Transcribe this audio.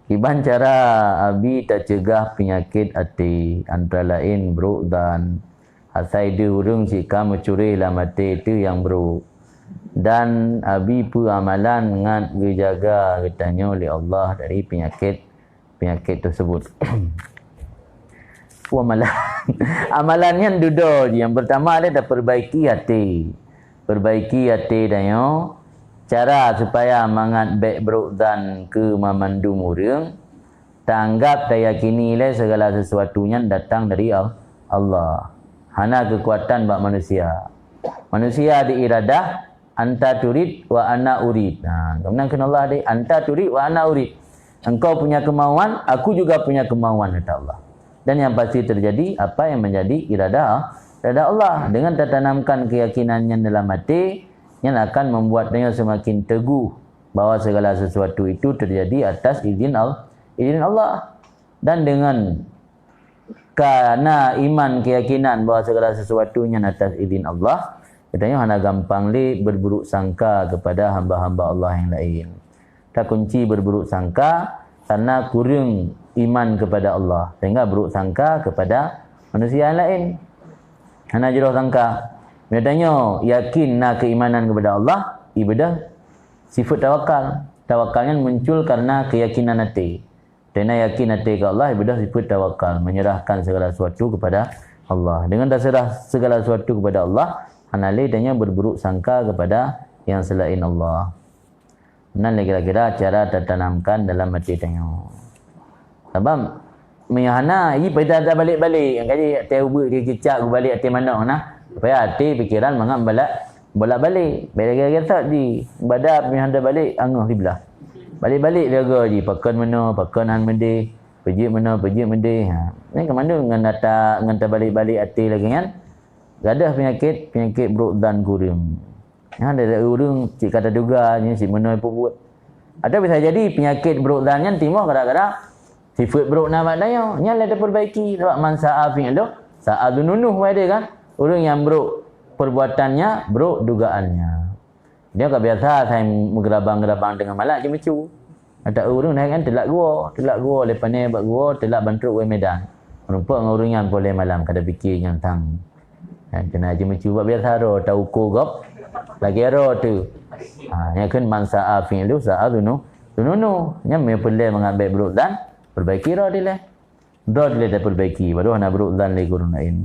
Iban cara abi tak cegah penyakit hati antara lain bro dan asai dia urung jika mencuri lah mati itu yang bro. Dan abi pu amalan ngat dijaga katanya oleh Allah dari penyakit tersebut. Amalan amalannya duduk. Yang pertama dia dah perbaiki hati. Perbaiki hati dan yo. Cara supaya mangat baik bro dan ke memandu murung. Tanggap dan yakini lah segala sesuatunya datang dari Allah. Hana kekuatan bak manusia. Manusia diiradah anta turid wa ana urid. Nah, kemudian kena Allah di anta turid wa ana urid. Engkau punya kemauan, aku juga punya kemauan kata Allah. Dan yang pasti terjadi apa yang menjadi iradah Allah dengan tertanamkan keyakinannya dalam hati yang akan membuatnya semakin teguh bahawa segala sesuatu itu terjadi atas izin Allah. Dan dengan karena iman keyakinan bahawa segala sesuatunya atas izin Allah, katanya hana gampang li berburuk sangka kepada hamba-hamba Allah yang lain. Tak kunci berburuk sangka karena kurang iman kepada Allah sehingga buruk sangka kepada manusia yang lain. Hana jero sangka. Katanya yakin nak keimanan kepada Allah, ibadah sifat tawakal. Tawakalnya muncul karena keyakinan hati. Karena yakin hati ke Allah, ibadah sifat tawakal, menyerahkan segala sesuatu kepada Allah. Dengan dah serah segala sesuatu kepada Allah, hanale tanya berburuk sangka kepada yang selain Allah. Nan kira-kira cara tertanamkan dalam hati tanya. Sebab meyahana i pada balik-balik yang kali teu dia kicak balik hati mana nah. Supaya hati fikiran mangam bolak-balik. Balik kata di badap ni hendak balik angah kiblah. Balik-balik jaga je pakan mana pakanan mende, pejik mana pejik mende. Ha. Ni ke mana dengan data dengan terbalik-balik hati lagi kan? Gadah penyakit buruk dan kurung. Ha ada urung cik kata duga ni si mana pun buat. Ada bisa jadi penyakit buruk dan kan timur kadang-kadang sifat buruk nama daya nya ada perbaiki sebab man sa'afin lo sa'adu nunuh ada kan? Orang yang buruk perbuatannya, buruk dugaannya. Dia tak biasa saya menggerabang-gerabang dengan malak je mecu. Ada orang naik kan telak gua lepas ni buat gua telak bantruk ke medan. Rumput dengan orang yang boleh malam kada fikir yang tang. Dan kena je mecu buat biasa ro tahu kogop lagi ro tu. Ha yang kan man sa'afin lu sa'adu nunuh. Nya me pelai mengambil buruk dan perbaiki ro dia. Ro dia perbaiki baru nak buruk dan lagi orang lain.